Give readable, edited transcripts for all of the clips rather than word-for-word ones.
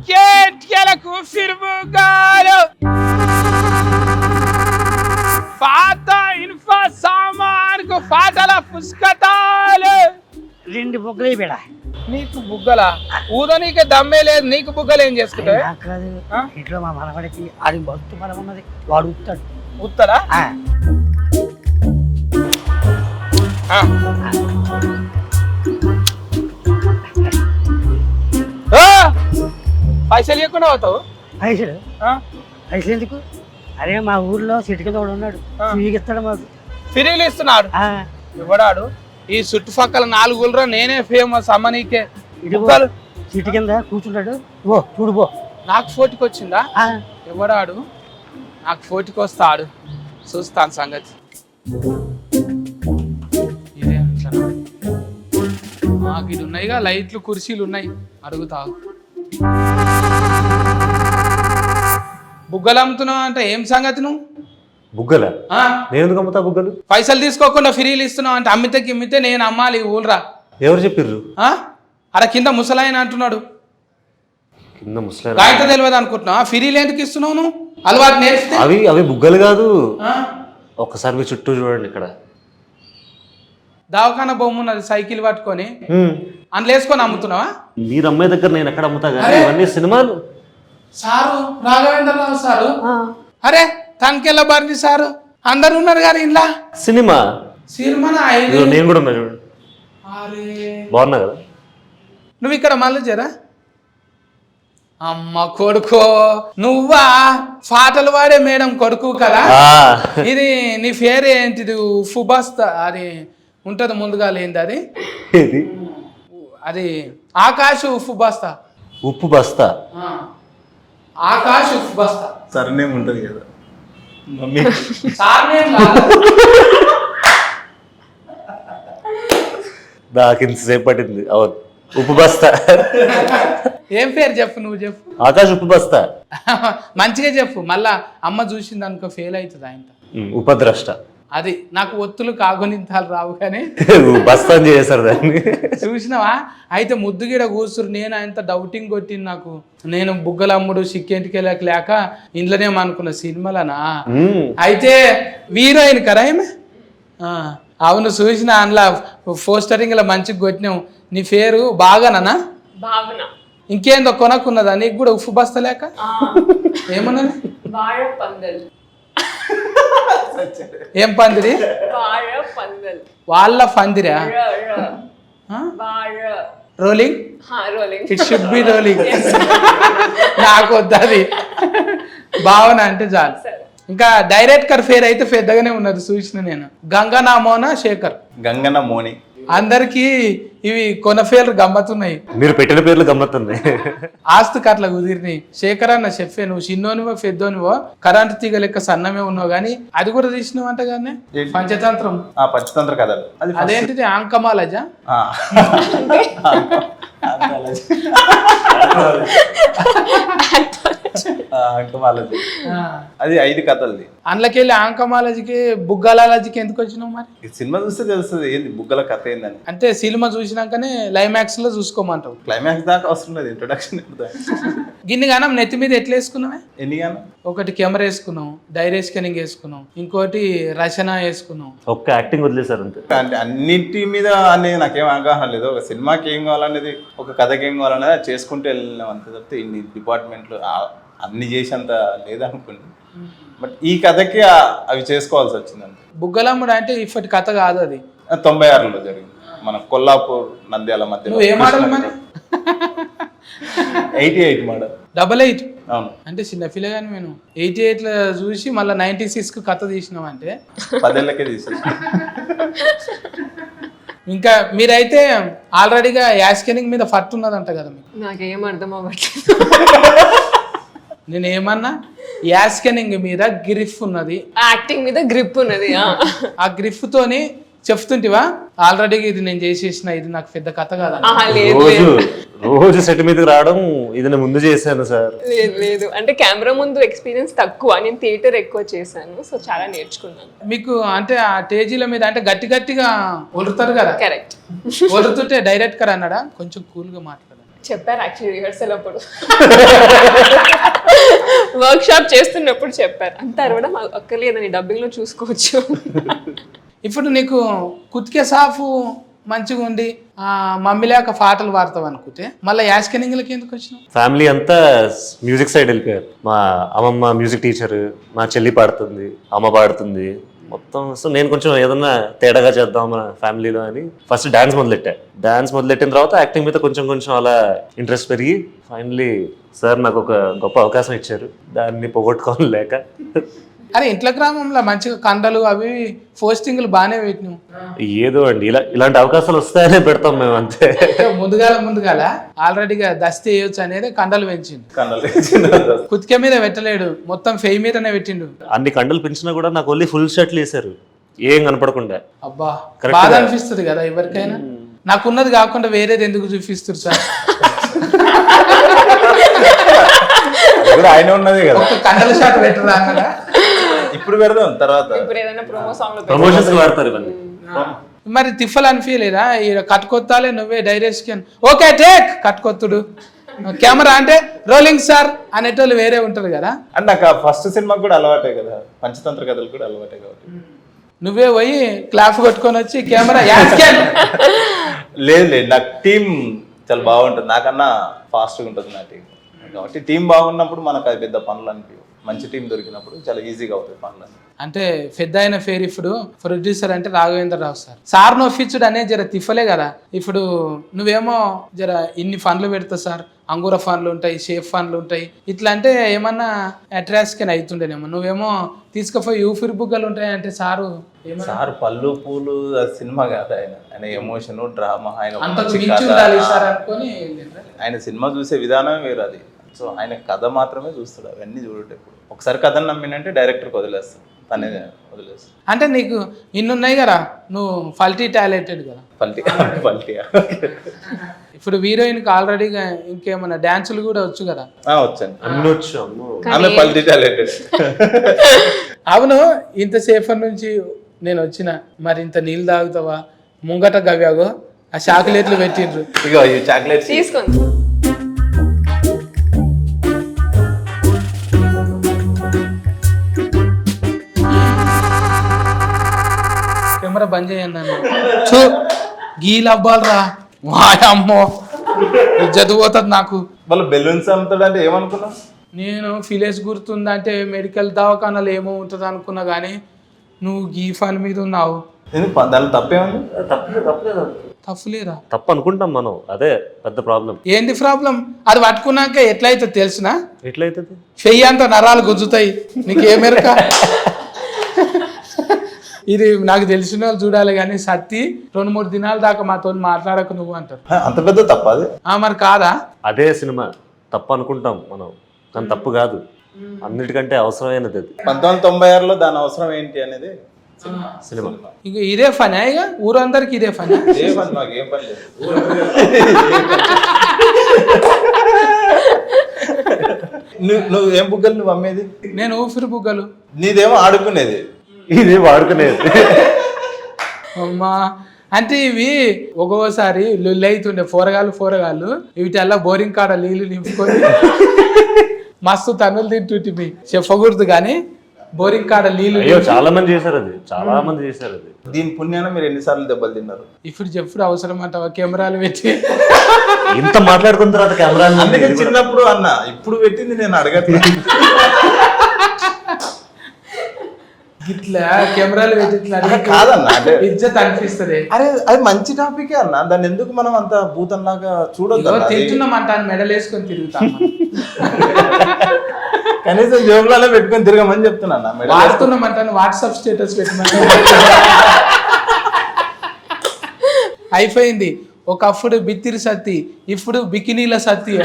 చికెట్లకు ఫిర్ముగాలు పాత ఇన్ఫా సామాన్కు పాటల పుస్తకాలు. 2 బుగ్గలు బేడ. నీకు బుగ్గల ఊదో నీకే దమ్మే లేదు, నీకు బుగ్గలు ఏం చేసుకుంటావు? ఇంట్లో మా మనవడికి అది బస్తు బలం ఉన్నది, వాడు ఉత్తాడు. ఉత్తరా? పైసలు ఇవ్వకుండా అవుతావు? పైసలు ఎందుకు? అరే మా ఊర్లో సిటీ కింద కూడా ఉన్నాడు, ఇస్తాడు మాకు. ఫిరీలు ఇస్తున్నాడు ఇవ్వడాడు. ఈ చుట్టుపక్కల 4 ఊళ్ళో నేనే ఫేమస్ అమ్మ నీకే. సిటీ కింద కూర్చుంటాడు, ఓ చూడు పో. నాకు ఫోటోకి వచ్చిందా? ఇవ్వడాడు. నాకు ఫోటోకి వస్తాడు, చూస్తాను సంగతి. ఇదే మాకు ఇది ఉన్నాయిగా, లైట్లు కుర్చీలు ఉన్నాయి, అడుగుతా. బుగ్గలు అమ్ముతున్నావు అంటే ఏం సంగతి? నువ్వు బుగ్గల నేను ఎందుకు అమ్ముతా బుగ్గలు? పైసలు తీసుకోకుండా ఫ్రీలు ఇస్తున్నావు అంటే అమ్మితే నేను అమ్మాలి ఊళ్ళరా. ఎవరు చెప్పిర్రు? అరే కింద ముసలాయన అంటున్నాడు. కింద ముసలాయన కాగిత తెలియదు అనుకుంటున్నావా? ఫ్రీలు ఎందుకు ఇస్తున్నావు నువ్వు? అలవాటు నేర్పితే. అవి బుగ్గలు కాదు. ఒక్కసారి మీ చుట్టూ చూడండి. ఇక్కడ దవాఖాన బొమ్మ ఉన్నది, సైకిల్ పట్టుకొని అందులో వేసుకొని అమ్ముతున్నావా? మీరు అమ్మాయి దగ్గర నేను ఎక్కడ అమ్ముతా కానీ ఇవన్నీ సినిమాలు. సారు రాఘవేంద్రరావు సారు, అరే తనకెళ్ళ బారి సారు అందరు ఉన్నారు కానీ ఇంట్లో సినిమా నేను కూడా ఉన్నా చూడండి. బాగున్నా కదా? నువ్వు ఇక్కడ మళ్ళీ చేరా? అమ్మ కొడుకో నువ్వా? పాటలు వాడే మేడం కొడుకు కదా? ఇది నీ పేరు ఏంటిది? ఫుబస్తా అది ఉంటది ముందుగా లేనిది అది. అది ఆకాశ్ ఉప్పు బస్తా. ఉప్పు బస్తా, ఆకాశ్ ఉప్పు బస్తా. సర్నేమ్ ఉంటది కదా మమ్మీ. నాకు ఇంతసేపు పట్టింది. అవును ఉప్పు బస్తా. ఏం పేరు చెప్పు, నువ్వు చెప్పు. ఆకాశ్ ఉప్పు బస్తా. మంచిగా చెప్పు, మళ్ళా అమ్మ చూసింది అనుకో ఫెయిల్ అవుతుంది ఆయన. ఉపద్రష్ట. అది నాకు ఒత్తులు కాగునింతాలు రావు కానీ బస్తా చేశారు దాన్ని. చూసినావా? అయితే ముద్దుగిడ కూర్చురు. నేను ఆయనతో డౌటింగ్ కొట్టింది. నాకు నేను బుగ్గల అమ్ముడు సిక్కేంటికి లేక ఇంట్లోనే అనుకున్న సినిమాలనా. అయితే హీరోయిన్ కదా ఏమే? అవును చూసిన అందులో పోస్టరింగ్ లో మంచిగా కొట్టినావు. నీ పేరు బాగానా? ఇంకేందో కొనక్కున్నదా నీకు కూడా ఉప్పు బస్తా లేక? ఏమన్నది? ఏం పందిరి? వాళ్ళ పందిరా? Rolling, it should be rolling. నాకు వద్దది. భావన అంటే చాలు. ఇంకా డైరెక్టర్ పేరు అయితే పెద్దగానే ఉన్నది చూసిన నేను. గంగనా మోనా శేఖర్. గంగనా మోని. అందరికి ఇవి కొన పేర్లు గమ్మత్తున్నాయి. మీరు పెట్టిన పేర్లు గమ్మత్తున్నాయి. ఆస్తుకి అట్లా కుదిరినాయి. శేఖర్ అన్న చెప్పే, నువ్వు చిన్నోనివో పెద్దోనివో కరెంటు తీగ లెక్క సన్నమే ఉన్నావు కానీ అది కూడా తీసినావు అంట కానీ. పంచతంత్రం. పంచతంత్ర కథలు. అదేంటిది? ఆంకమాలజా? అది 5 కథలది. అందులోకెళ్ళి ఆంకమాలజీకి బుగ్గలాలజీకి ఎందుకు వచ్చినావు మరి? సినిమా చూస్తే తెలుస్తుంది ఏంది బుగ్గల కథ ఏందని. అంటే సినిమా చూసినాకనే క్లైమాక్స్ లో చూసుకోమంటావు? క్లైమాక్స్ దాకా అవసరం లేదు, ఇంట్రొడక్షన్. గిన్ని గానం నెత్తి మీద ఎట్లా వేసుకున్నావే? ఎన్ని గానం? ఒకటి కెమెరా వేసుకున్నావు, డైరీ స్కానింగ్ వేసుకున్నావు, ఇంకోటి రచన వేసుకున్నావు. ఒక్క యాక్టింగ్ వదిలేసారు అంతే. అంటే అన్నింటి మీద అనేది నాకేం అవగాహన లేదు. ఒక సినిమాకి ఏం కావాలనేది, ఒక కథకి ఏం కావాలనేది అది చేసుకుంటూ వెళ్ళినాం అంతే తప్పితే ఇన్ని డిపార్ట్మెంట్లు అన్ని చేసేంత లేదనుకోండి. బట్ ఈ కథకి అవి చేసుకోవాల్సి వచ్చింది అంతే. బుగ్గలమ్ముడు అంటే ఇప్పటి కథ కాదు, అది 96లో జరిగింది మన కొల్లాపూర్ నంద్యాల మధ్య. నువ్వు ఏ మోడల్ మరి? 88 మోడల్. 88? అవును. అంటే చిన్న పిల్లగాని నేను 88లో చూసి మళ్ళీ 96కు కథ తీసినావు అంటే 10 ఏళ్ళకే తీసేసి. ఇంకా మీరైతే ఆల్రెడీగా యాస్కెనింగ్ మీద ఫట్ ఉన్నదంట కదా మీకు? నాకేం అర్థం అవ్వట్లేదు. నేను ఏమన్నా యాస్కెనింగ్ మీద గ్రిఫ్ ఉన్నది, యాక్టింగ్ మీద గ్రిప్ ఉన్నది. ఆ గ్రిఫ్ తోని చెప్తుంటివా ఆల్రెడీ ఇది నేను చేసేసిన, ఇది నాకు పెద్ద కథ కాదా? రోజు సెట్ మీదకి రావడం ఇది నేను ముందు చేశాను సార్. లేదు అంటే కెమెరా ముందు ఎక్స్పీరియన్స్ తక్కువ, నేను థియేటర్ ఎక్కువ చేశాను, సో చాలా నేర్చుకున్నాను. మీకు అంటే ఆ స్టేజీల మీద అంటే గట్టిగా ఒలురుతారు కదా? కరెక్ట్. ఒలురుతుంటే డైరెక్టర్ అన్నాడా కొంచెం కూల్గా మాట్లాడాలి? చెప్పారు యాక్చువల్లీ రిహర్సల్ అప్పుడు వర్క్ షాప్ చేస్తున్నప్పుడు చెప్పారు అంతా అరవడం అక్కర్లేదని డబ్బింగ్ లో చూసుకోవచ్చు. ఇప్పుడు నీకు కుతికే సాఫ్ మంచిగా ఉండి మమ్మీ లేక పాటలు పాడతావు అనుకుంటే మళ్ళీ యాస్కెనింగ్లకి ఎందుకు వచ్చినావు? ఫ్యామిలీ అంతా మ్యూజిక్ సైడ్ వెళ్ళిపోయారు. మా అమ్మమ్మ మ్యూజిక్ టీచర్, మా చెల్లి పాడుతుంది, అమ్మ పాడుతుంది మొత్తం. సో నేను కొంచెం ఏదన్నా తేడాగా చేద్దాం మన ఫ్యామిలీలో అని ఫస్ట్ డాన్స్ మొదలెట్టిన తర్వాత యాక్టింగ్ మీద కొంచెం కొంచెం అలా ఇంట్రెస్ట్ పెరిగి ఫైనలీ సార్ నాకు ఒక గొప్ప అవకాశం ఇచ్చారు, దాన్ని పోగొట్టుకోవాలి లేక. అరే ఇంట్లో గ్రామంలో మంచిగా కండలు అవి పోస్టింగ్లు బాగానే పెట్టినావు. ఏదో అండి ఇలాంటి అవకాశాలు వస్తాయనే పెడతాం మేము అంతే. ముందుగాల ఆల్రెడీగా దస్తి వేయొచ్చు అనేది కండలు పెంచిండు. కన్నలు కుతికే మీద పెట్టలేడు, మొత్తం ఫెయి మీదనే పెట్టిండు. అన్ని కండలు పెంచినా కూడా నాకు ఓన్లీ ఫుల్ షర్ట్లు వేసారు, ఏం కనపడకుండా. అబ్బా బాధ అనిపిస్తుంది కదా ఎవరికైనా. నాకున్నది కాకుండా వేరేది ఎందుకు చూపిస్తారు సార్? కూడా ఆయన ఉన్నది కదా, ఒక కండల షాట్ పెట్టరా అన్నదా? ఇప్పుడు పెడదాం తర్వాత. ఇప్పుడు ఏదైనా ప్రోమో సాంగ్ లో ప్రమోషన్స్ వాడతారు ఇవన్నీ. మరి తిఫల్ అనిపించలేదా? కట్టుకొత్తాలే నువ్వే డైరెక్షన్ ఓకే టేక్ కట్టుకొత్తుడు కెమెరా అంటే రోలింగ్ సార్ అనేటోళ్ళు వేరే ఉంటారు కదా. అండ్ నాకు ఫస్ట్ సినిమాకి కూడా అలవాటే కదా, పంచతంత్ర కథలు కూడా అలవాటే కాబట్టి. నువ్వే పోయి క్లాప్ కొట్టుకొని వచ్చి కెమెరా యాస్కెన్. లేదు నాకు టీం చాలా బాగుంటుంది, నాకన్నా ఫాస్ట్గా ఉంటుంది నా టీం. కాబట్టి టీం బాగున్నప్పుడు మనకు అది పెద్ద పనులు అనిపించవు, మంచి టీం దొరికినప్పుడు చాలా ఈజీగా అవుతాయి పనులు. అంటే పెద్ద అయిన పేరు ఇప్పుడు ప్రొడ్యూసర్ అంటే రాఘవేంద్రరావు సార్ నొప్పించుడు అనేది జర తిఫలే కదా. ఇప్పుడు నువ్వేమో జర ఇన్ని ఫండ్లు పెడతావు సార్, అంగూర ఫండ్లు ఉంటాయి, షేప్ ఫండ్లు ఉంటాయి, ఇట్లా అంటే ఏమన్నా అట్రాక్షన్ అవుతుండేనేమో. నువ్వేమో తీసుకుపోయి యూఫిర్ బుగ్గలు ఉంటాయి అంటే సారు పళ్ళు పూలు సినిమా కాదు, ఆయన ఎమోషన్ డ్రామా, ఆయన సినిమా చూసే విధానమే వేరు అది. సో ఆయన కథ మాత్రమే చూస్తాడు, అవన్నీ చూడటం. ఇప్పుడు ఒకసారి కథను నమ్మినంటే డైరెక్టర్కి వదిలేస్తాడు, తనే వదిలేస్తాడు. అంటే నీకు ఇన్నున్నాయి కదా, నువ్వు ఫల్టీ టాలెంటెడ్ కదా. పల్టీ ఇప్పుడు హీరోయిన్కి ఆల్రెడీగా ఇంకేమన్నా డాన్సులు కూడా వచ్చు కదా? వచ్చాను, అన్ని వచ్చు. ఆమె పల్టీ టాలెంటెడ్. అవును, ఇంతసేపు నుంచి నేను వచ్చిన మరి ఇంత నీళ్ళు తాగుతావా? ముంగట గవ్యాగో ఆ చాక్లెట్లు పెట్టిండ్రు, ఇగో ఈ చాక్లెట్స్ తీసుకోండి. కెమెరా బంద్ చేయండి అన్న. చూ గీలు అవ్వాలరా, వాయమ్మో ఇజ్జత్ పోతుంది నాకు. వాళ్ళు బెలూన్స్ అమ్ముతాడు అంటే ఏమనుకున్నావు? నేను ఫిలేస్ గుర్తుందంటే మెడికల్ దవాఖానాలు ఏమో ఉంటుంది అనుకున్నా, కానీ నువ్వు గీ ఫన్ మీద ఉన్నావు. దాని తప్పేముంది? తప్పులేరా? తప్పు అనుకుంటాం మనం, అదే పెద్ద ప్రాబ్లం. ఏంది ప్రాబ్లం? అది పట్టుకున్నాక ఎట్లయితే తెలుసునా? ఎట్లయితుంది? చెయ్యి అంత నరాలు గుంజుతాయి, నీకేమెరక? ఇది నాకు తెలిసిన వాళ్ళు చూడాలి, కానీ సత్తి 2-3 దినాల దాకా మాతో మాట్లాడకు నువ్వు అంటారు. అంత పెద్ద తప్ప అది? మరి కాదా? అదే సినిమా తప్పు అనుకుంటాం మనం, కానీ తప్పు కాదు, అన్నిటికంటే అవసరమైనది అది. 1996లో దాని అవసరం ఏంటి అనేది సినిమా. ఇక ఇదే ఫనా? ఇక ఊరందరికి ఇదే ఫనా? మాకేం పని లేదు. నువ్వు ఏం బుగ్గలు నువ్వు అమ్మేది? నేను ఊపిరి బుగ్గలు. నీదేమో ఆడుకునేది, ఇది వాడుకునేది. అమ్మా అంటే ఇవి ఒక్కోసారి లొల్లి అవుతుండే పోరగాళ్ళు వీటల్లా బోరింగ్ కాడ నీళ్లు నింపుకొని మస్తు తన్నులు తింటుంటే చెప్పకూడదు, కానీ బోరింగ్ కాడ నీళ్లు. అయ్యో చాలా మంది చేశారు అది. దీని పుణ్యాన మీరు ఎన్నిసార్లు దెబ్బలు తిన్నారు? ఇప్పుడు చెప్పుడు అవసరం అంటావా? కెమెరాలు పెట్టి ఇంత మాట్లాడుకున్న తర్వాత కెమెరా. అందుకే చిన్నప్పుడు అన్న, ఇప్పుడు పెట్టింది నేను అడగట్లేదు. ఇట్లా కెమెరాలు పెట్టి ఇట్లా కాదన్నా, అంటే ఇజ్జత్ అనిపిస్తుంది. అరే అది మంచి టాపికే అన్న, దాన్ని ఎందుకు మనం అంత భూతంలాగా చూడొద్దు? తింటున్నామంట మెడల్ వేసుకొని తిరుగుతాం, కనీసం జోబులలో పెట్టుకొని తిరగమని చెప్తున్నా. వాడుతున్నామంట వాట్సాప్ స్టేటస్ పెట్టమని. అయిపోయింది. ఒకప్పుడు బిత్తిరి సత్తి, ఇప్పుడు బికినీల సత్తి.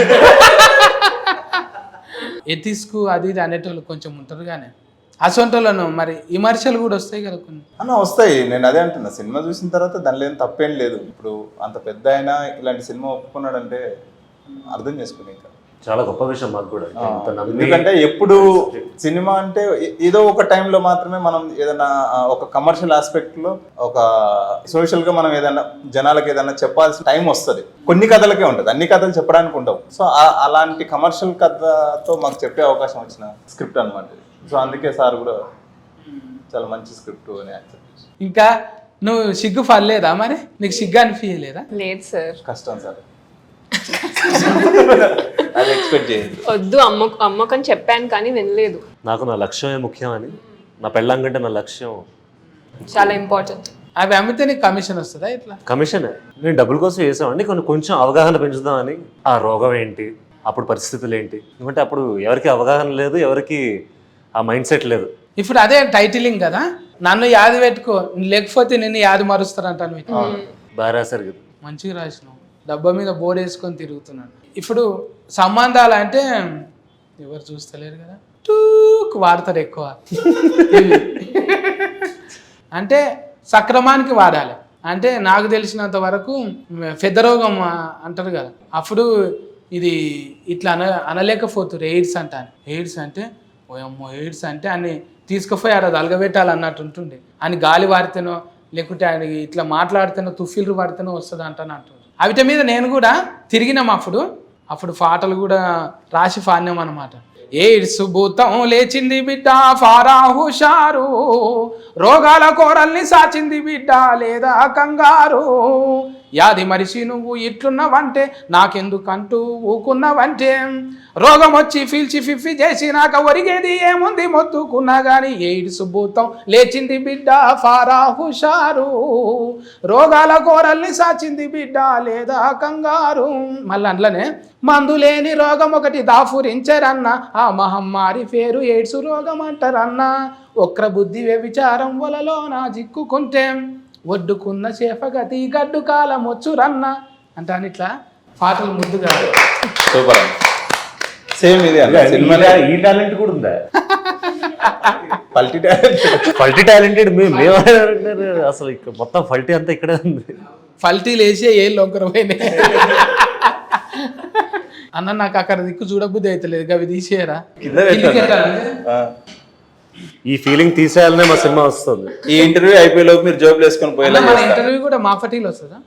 ఎథిస్కు అది ఇది అనేటోళ్ళు కొంచెం ఉంటారు, కానీ అసొంటోళ్ళను మరి విమర్శలు కూడా వస్తాయి కదా కొన్ని. అన్న వస్తాయి, నేను అదే అంటున్నా. సినిమా చూసిన తర్వాత దానిలో ఏం తప్పేం లేదు. ఇప్పుడు అంత పెద్ద అయినా ఇలాంటి సినిమా ఒప్పుకున్నాడంటే అర్థం చేసుకుని ఇంకా చాలా గొప్ప విషయం మాకు కూడా. ఇంత నమ్మి ఎందుకంటే ఎప్పుడు సినిమా అంటే ఏదో ఒక టైంలో మాత్రమే మనం ఏదైనా ఒక కమర్షియల్ ఆస్పెక్ట్ లో ఒక సోషల్ గా మనం ఏదైనా జనాలకు ఏదైనా చెప్పాల్సిన టైం వస్తుంది. కొన్ని కథలకే ఉంటుంది, అన్ని కథలు చెప్పడానికి ఉండవు. సో అలాంటి కమర్షియల్ కథతో మాకు చెప్పే అవకాశం వచ్చిన స్క్రిప్ట్ అనమాట. సో అందుకే సార్ కూడా చాలా మంచి స్క్రిప్ట్ అని యాక్సెప్ట్ చేసి. ఇంకా నువ్వు సిగ్గు పడలేదా మరి? నీకు సిగ్గు అనిపించలేదా? లేదు సార్, కష్టం సార్, అది ఎక్స్పెక్ట్ చేయండి. వద్దు అమ్మకని చెప్పాను కానీ వినలేదు. నాకు నా లక్ష్యమే ముఖ్యం అని, నా పెళ్ళాం కంటే నా లక్ష్యం చాలా ఇంపార్టెంట్. అవి అమ్మితే నీకు కమిషన్ వస్తుందా? ఇట్లా కమిషనే. నేను డబ్బుల కోసం చేసామండి, కొంచెం అవగాహన పెంచుదామని. ఆ రోగం ఏంటి, అప్పుడు పరిస్థితులు ఏంటి, ఎందుకంటే అప్పుడు ఎవరికి అవగాహన లేదు, ఎవరికి ఆ మైండ్ సెట్ లేదు. ఇప్పుడు అదే టైటిలింగ్ కదా, నన్ను యాది పెట్టుకో లేకపోతే నిన్ను యాది మరుస్తారంటాను. బాగా రాశారు కదా. మంచిగా రాసినావు, డబ్బా మీద బోర్డు వేసుకొని తిరుగుతున్నాను. ఇప్పుడు సంబంధాలు అంటే ఎవరు చూస్తలేరు కదా, టూక్ వాడతారు ఎక్కువ. అంటే సక్రమానికి వాడాలి. అంటే నాకు తెలిసినంత వరకు పెద్ద రోగం అంటారు కదా, అప్పుడు ఇది ఇట్లా అనలేకపోతున్నారు. ఎయిడ్స్ అంటాను. ఎయిడ్స్ అంటే ఓయమ్మో, ఎయిడ్స్ అంటే అన్ని తీసుకుపోయి ఆడ అలగబెట్టాలి అన్నట్టు ఉంటుండే. అని గాలి వాడితేనో లేకుంటే ఆయన ఇట్లా మాట్లాడితేనో తుఫిల్లు పడితేనో వస్తుంది అంటాను. అవిట మీద నేను కూడా తిరిగినాం. అప్పుడు పాటలు కూడా రాసి పాడినాం అనమాట. ఎయిడ్స్ భూతం లేచింది బిడ్డ ఫారా హుషారు, రోగాల కోరల్ని సాచింది బిడ్డ లేదా కంగారు, యాది మరిసి నువ్వు ఇట్లున్నావంటే నాకెందుకంటూ ఊకున్నావంటే, రోగం వచ్చి ఫీల్చి ఫిఫ్ఫి చేసినాక ఒరిగేది ఏముంది మొత్తుకున్నా గాని, ఎయిడ్స్ భూతం లేచింది బిడ్డ ఫారా హుషారు, రోగాల కోరల్ని సాచింది బిడ్డ లేదా కంగారు. మళ్ళీ అందులోనే మందు లేని రోగం ఒకటి దాఫురించరన్న, ఆ మహమ్మారి పేరు ఎయిడ్స్ రోగం అంటారన్న, ఒక్ర బుద్ధి వ్యభిచారం వలలో నా జిక్కుకుంటే, ఒడ్డుకున్న చేపగతి గడ్డు కాలం వచ్చురన్న అంటాను. ఇట్లా పాటలు ముద్దుగా. సూపర్. సేమ్ ఇది సినిమాలో ఈ టాలెంట్ కూడా ఉందా? పల్టీ టాలెంటెడ్ మేము అసలు మొత్తం ఫల్టీ అంతా ఇక్కడే ఉంది. ఫల్టీలు వేసే ఏళ్ళు ఒకరు పోయినాయి అన్న. నాకు అక్కడ దిక్కు చూడబుద్ధి అవుతలేదు, అవి తీసేయరా. ఈ ఫీలింగ్ తీసేయాలనే మా సినిమా వస్తుంది. ఈ ఇంటర్వ్యూ అయిపోయేలోపు మీరు జోబులు వేసుకొని పోయేలా మన ఇంటర్వ్యూ కూడా మా ఫటీలు వస్తుందా?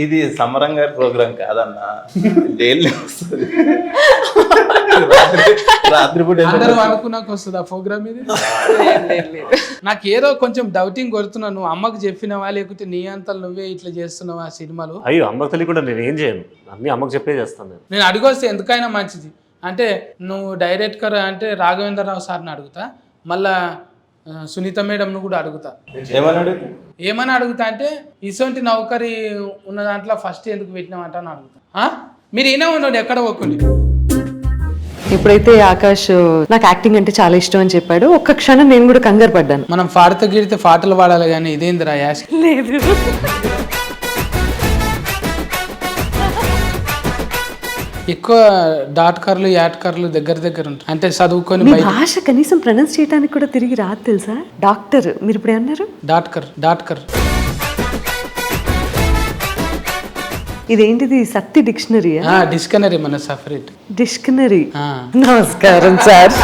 ఇది సమరం గారి ప్రోగ్రామ్ కాదన్నా, డైలీ వస్తుంది. రాత్రిపూట అందరూ అనుకున్నాక వస్తుంది ఆ ప్రోగ్రామ్ ఇది. నాకు ఏదో కొంచెం డౌటింగ్ కొడుతున్నావు, నువ్వు అమ్మకు చెప్పినవా లేకపోతే నీ అంతలు నువ్వే ఇట్లా చేస్తున్నావా సినిమాలు? అయ్యో, అమ్మకు తెలియకుండా నేను ఏం చేయను, అన్ని అమ్మకు చెప్పే చేస్తాను. నేను అడిగొస్తే ఎందుకైనా మంచిది. అంటే నువ్వు డైరెక్టర్ అంటే రాఘవేంద్రరావు సార్ని అడుగుతా, మళ్ళా సునీత మేడంను కూడా అడుగుతా. ఏమని అడుగుతా అంటే ఇసొంటి నౌకరీ ఉన్న దాంట్లో ఫస్ట్ ఎందుకు పెట్టినామంట అని అడుగుతా. మీరు ఈయన ఉన్నాడు ఎక్కడ ఒక్కండి. ఎప్పుడైతే ఆకాష్ నాకు యాక్టింగ్ అంటే చాలా ఇష్టం అని చెప్పాడు, ఒక్క క్షణం నేను కూడా కంగారు పడ్డాను. మనం పాడితే గిడితే పాటలు పాడాలి కానీ ఇదేందిరా యాష్. లేదు, ఎక్కువ డాట్ కార్లు యాట్ కార్లు దగ్గర ఉంటాయి. అంటే చదువుకొని మీ భాష కనీసం ప్రొనౌన్స్ చేయడానికి కూడా తిరిగి రాదు తెలుసా? డాక్టర్ మీరు ఇప్పుడు అన్నారు. డాట్ కర్ ఇదేంటిది? సత్తి డిక్షనరీ? డిక్షనరీ మన సపరేట్ డిక్షనరీ. నమస్కారం సార్.